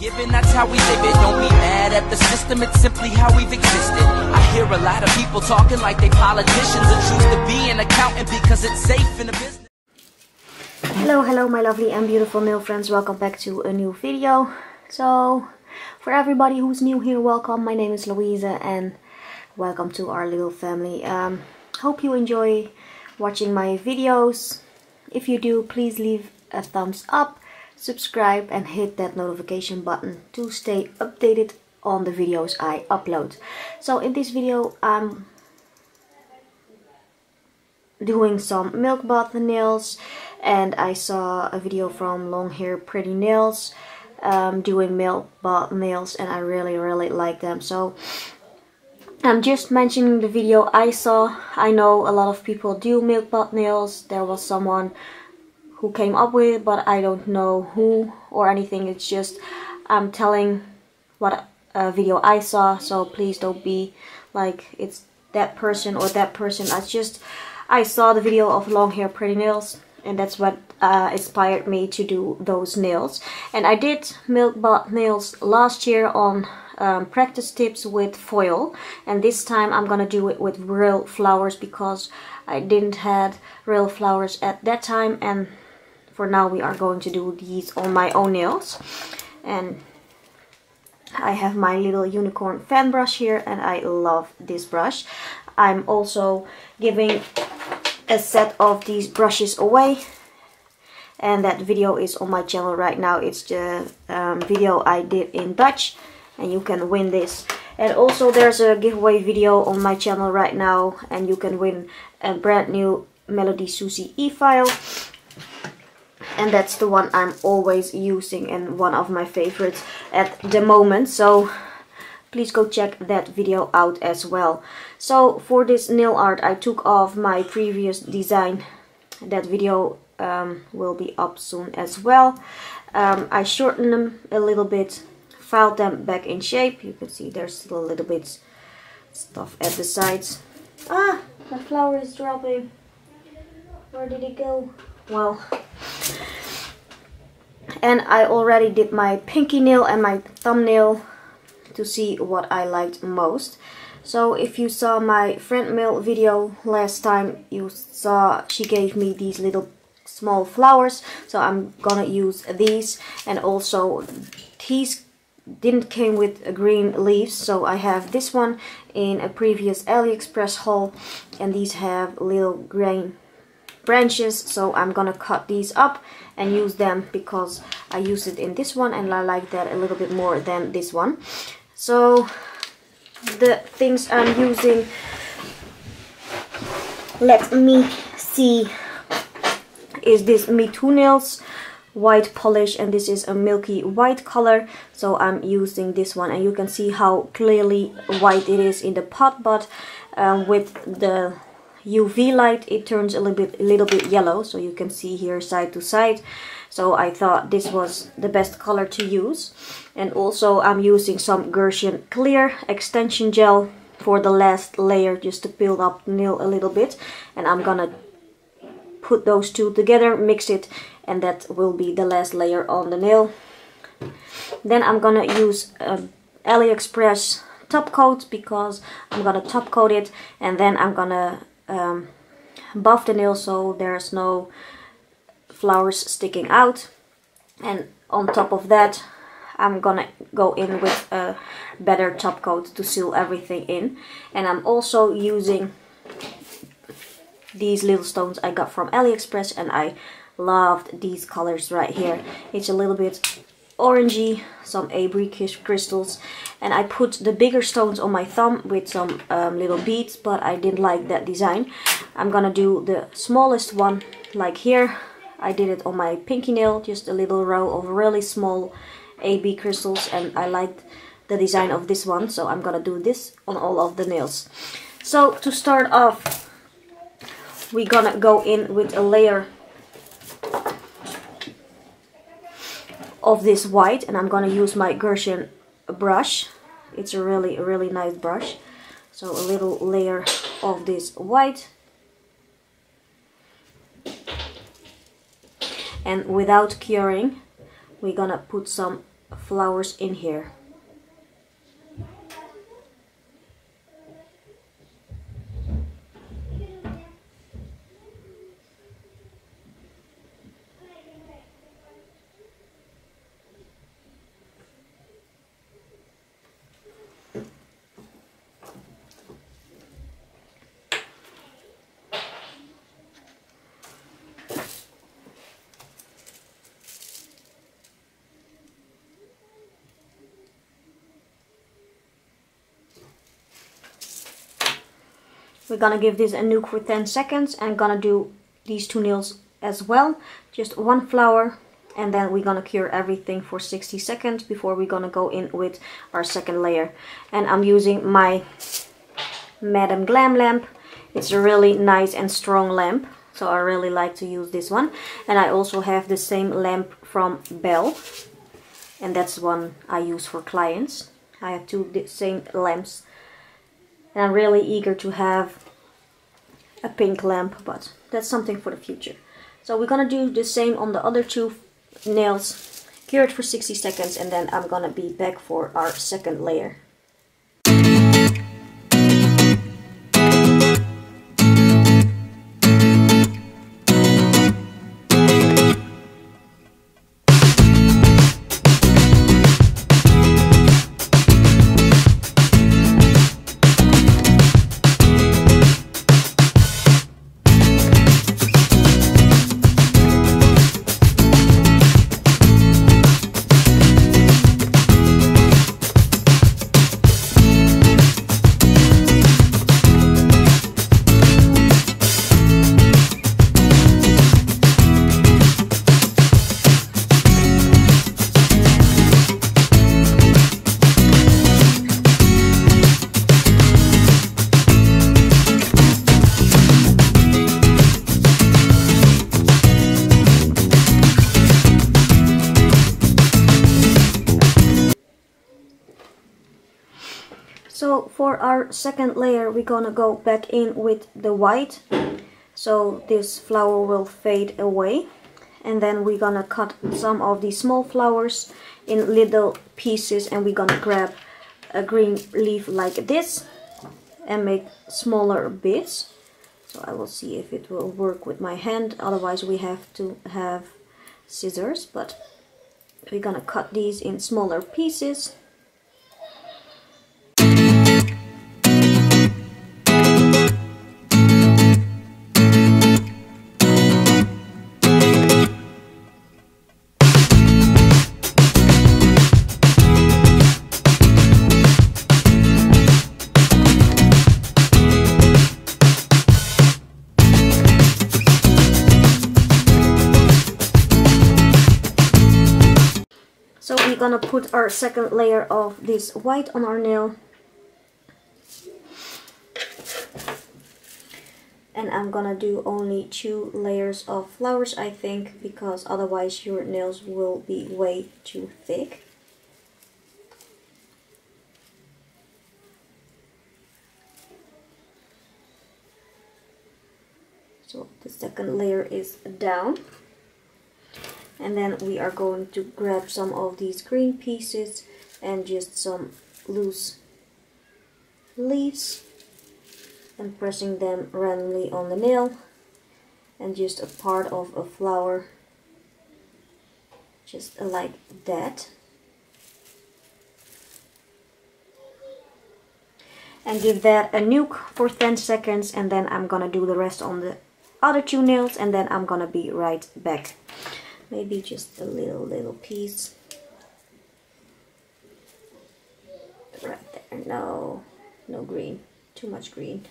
given, that's how we live it. Don't be mad at the system, it's simply how we've existed. I hear a lot of people talking like they politicians and choose to be an accountant because it's safe in the business. Hello my lovely and beautiful nail friends, welcome back to a new video. So for everybody who's new here, welcome. My name is Louise and welcome to our little family. Hope you enjoy watching my videos. If you do, please leave a thumbs up, subscribe and hit that notification button to stay updated on the videos I upload. So in this video I'm doing some milk bath nails, and I saw a video from Long Hair Pretty Nails doing milk bath nails, and I really like them. So I'm just mentioning the video I saw. I know a lot of people do milk bath nails. There was someone who came up with it, but I don't know who or anything. It's just I'm telling what a video I saw, so please don't be like it's that person or that person. I saw the video of Long Hair Pretty Nails, and that's what inspired me to do those nails. And I did milk bath nails last year on practice tips with foil, and this time I'm gonna do it with real flowers because I didn't had real flowers at that time, and for now we are going to do these on my own nails. And I have my little unicorn fan brush here, and I love this brush. I'm also giving a set of these brushes away, and that video is on my channel right now. It's the video I did in Dutch, and you can win this. And also there's a giveaway video on my channel right now, and you can win a brand new Melody Susie e-file, and that's the one I'm always using and one of my favorites at the moment. So please go check that video out as well. So for this nail art I took off my previous design. That video will be up soon as well. I shortened them a little bit, filed them back in shape. You can see there's still a little bit stuff at the sides. Ah, my flower is dropping. Where did it go? Well, and I already did my pinky nail and my thumbnail to see what I liked most. So if you saw my friend mail video last time, you saw she gave me these little small flowers, so I'm gonna use these. And also these didn't came with green leaves, so I have this one in a previous AliExpress haul, and these have little green branches, so I'm gonna cut these up and use them because I use it in this one and I like that a little bit more than this one. So the things I'm using, let me see, is this Me Too Nails white polish, and this is a milky white color, so I'm using this one. And you can see how clearly white it is in the pot, but with the UV light it turns a little bit yellow, so you can see here side to side. So I thought this was the best color to use. And also I'm using some Gherkin clear extension gel for the last layer, just to build up the nail a little bit. And I'm gonna put those two together, mix it, and that will be the last layer on the nail. Then I'm gonna use AliExpress top coat because I'm gonna top coat it, and then I'm gonna buff the nail so there's no flowers sticking out. And on top of that I'm gonna go in with a better top coat to seal everything in. And I'm also using these little stones I got from AliExpress, and I loved these colors right here. It's a little bit orangey, some Avery crystals, and I put the bigger stones on my thumb with some little beads, but I didn't like that design. I'm gonna do the smallest one, like here. I did it on my pinky nail, just a little row of really small AB crystals, and I liked the design of this one, so I'm gonna do this on all of the nails. So to start off, we're gonna go in with a layer of this white, and I'm gonna use my Gherkin brush. It's a really nice brush. So a little layer of this white, and without curing we're gonna put some flowers in here. We're gonna give this a nuke for 10 seconds and gonna do these two nails as well. Just one flower, and then we're gonna cure everything for 60 seconds before we're gonna go in with our second layer. And I'm using my Madame Glam lamp. It's a really nice and strong lamp, so I really like to use this one. And I also have the same lamp from Belle, and that's one I use for clients. I have two same lamps. And I'm really eager to have a pink lamp, but that's something for the future. So we're gonna do the same on the other two nails, cure it for 60 seconds, and then I'm gonna be back for our second layer. So for our second layer, we're gonna go back in with the white, so this flower will fade away. And then we're gonna cut some of these small flowers in little pieces, and we're gonna grab a green leaf like this and make smaller bits. So I will see if it will work with my hand, otherwise we have to have scissors, but we're gonna cut these in smaller pieces. So we're gonna put our second layer of this white on our nail. And I'm gonna do only 2 layers of flowers, I think, because otherwise your nails will be way too thick. So the second layer is down. And then we are going to grab some of these green pieces and just some loose leaves and pressing them randomly on the nail, and just a part of a flower, just like that. And give that a nuke for 10 seconds, and then I'm gonna do the rest on the other 2 nails, and then I'm gonna be right back. Maybe just a little piece right there. No green, too much green.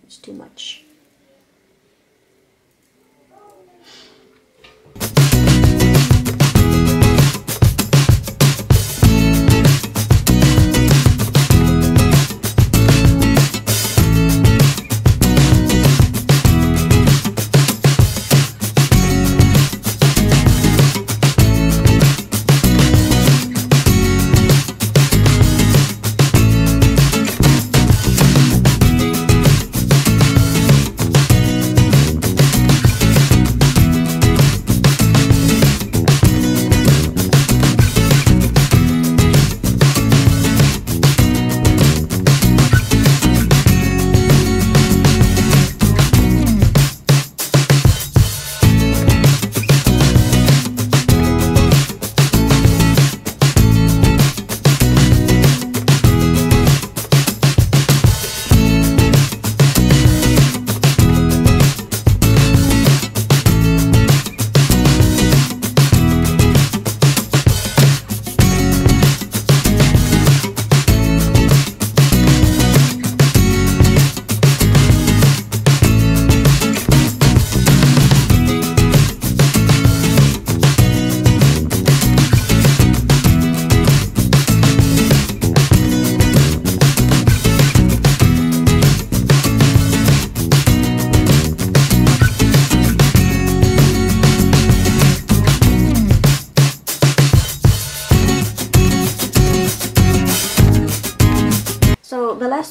It's too much.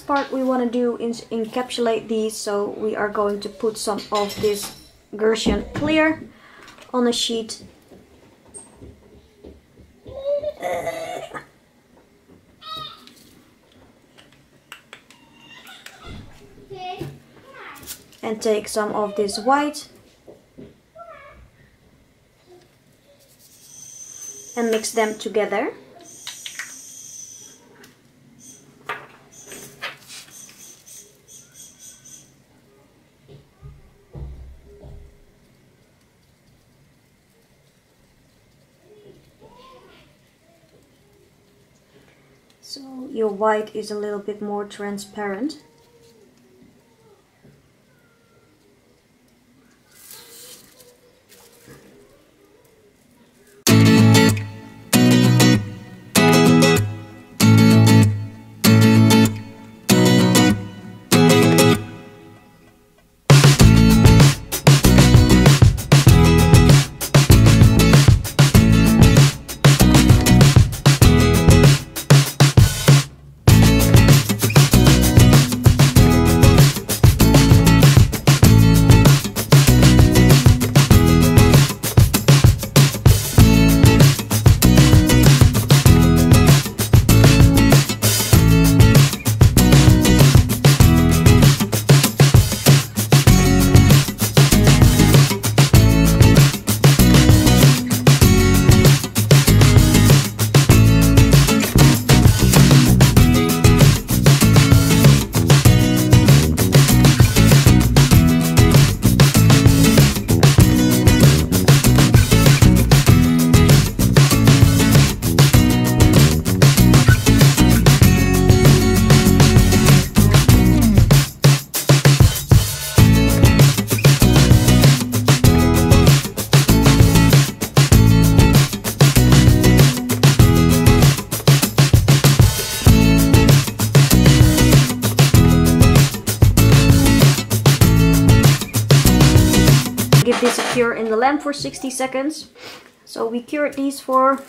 last part we want to do is encapsulate these, so we are going to put some of this Gaussian clear on a sheet. And take some of this white and mix them together. So your white is a little bit more transparent. Give this a cure in the lamp for 60 seconds. So we cured these for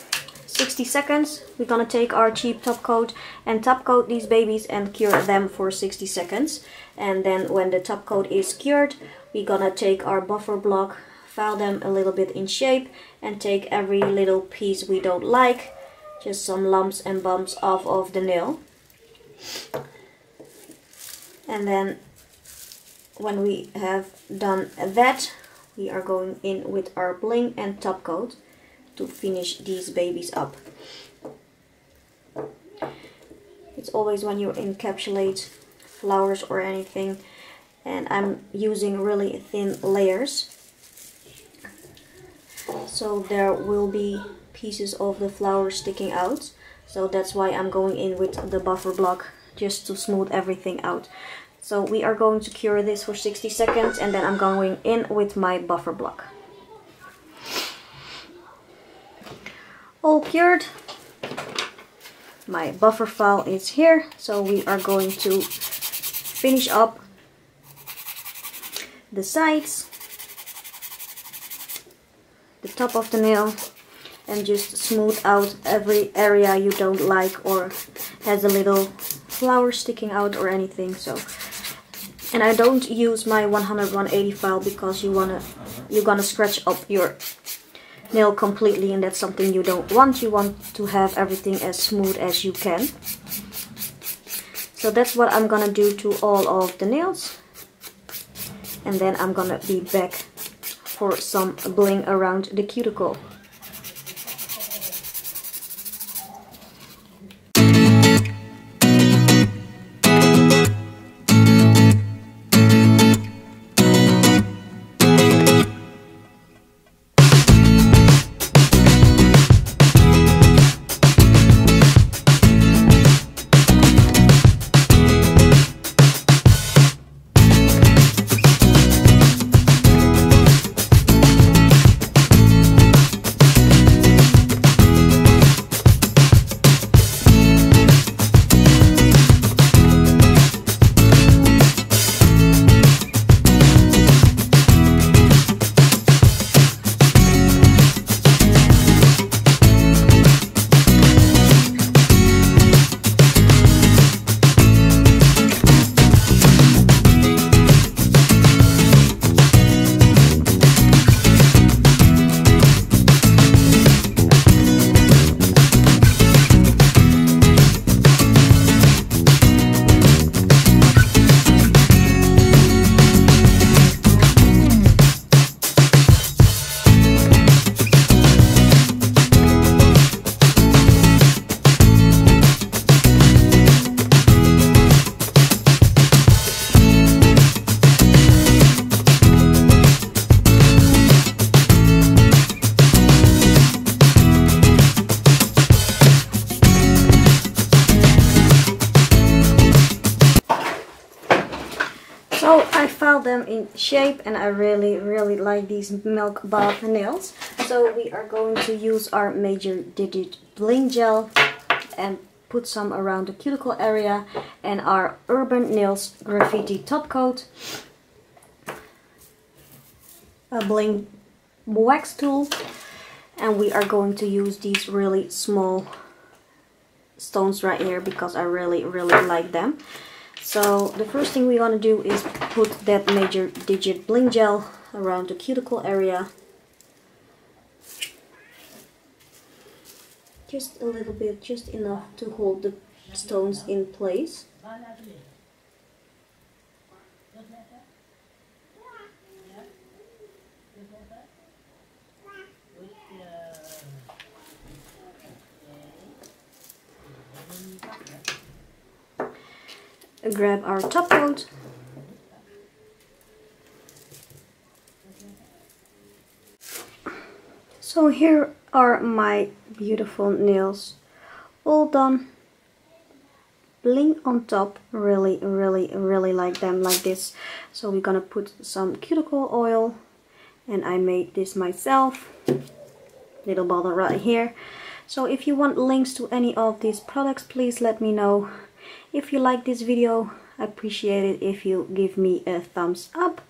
60 seconds. We're gonna take our cheap top coat and top coat these babies and cure them for 60 seconds. And then when the top coat is cured, we're gonna take our buffer block, file them a little bit in shape, and take every little piece we don't like, just some lumps and bumps off of the nail. And then when we have done that, we are going in with our bling and top coat to finish these babies up. It's always when you encapsulate flowers or anything, and I'm using really thin layers, so there will be pieces of the flower sticking out. So that's why I'm going in with the buffer block, just to smooth everything out. So we are going to cure this for 60 seconds and then I'm going in with my buffer block. All cured. My buffer file is here. So we are going to finish up the sides, the top of the nail, and just smooth out every area you don't like or has a little flower sticking out or anything. So, and I don't use my 100-180 file because you're gonna scratch up your nail completely, and that's something you don't want. You want to have everything as smooth as you can. So that's what I'm gonna do to all of the nails, and then I'm gonna be back for some bling around the cuticle. I filed them in shape, and I really like these milk bath nails. So we are going to use our major digit bling gel and put some around the cuticle area, and our Urban Nails graffiti top coat, a bling wax tool, and we are going to use these really small stones right here because I really like them. So the first thing we want to do is put that major digit bling gel around the cuticle area. Just a little bit, just enough to hold the stones in place. Grab our top coat. So here are my beautiful nails, all done. Bling on top, really like them like this. So we're gonna put some cuticle oil, and I made this myself, little bottle right here. So if you want links to any of these products, please let me know. If you like this video, I appreciate it if you give me a thumbs up,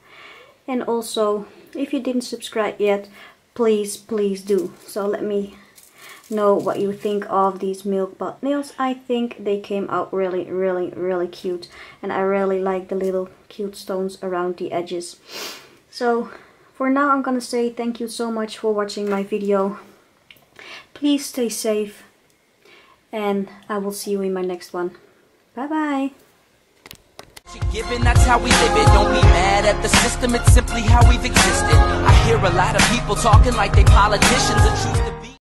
and also if you didn't subscribe yet, please do. So let me know what you think of these milk bath nails. I think they came out really cute, and I really like the little cute stones around the edges. So for now, I'm gonna say thank you so much for watching my video. Please stay safe, and I will see you in my next one. Bye bye. Given, that's how we live it. Don't be mad at the system, it's simply how we've existed. I hear a lot of people talking like they politicians and choose to be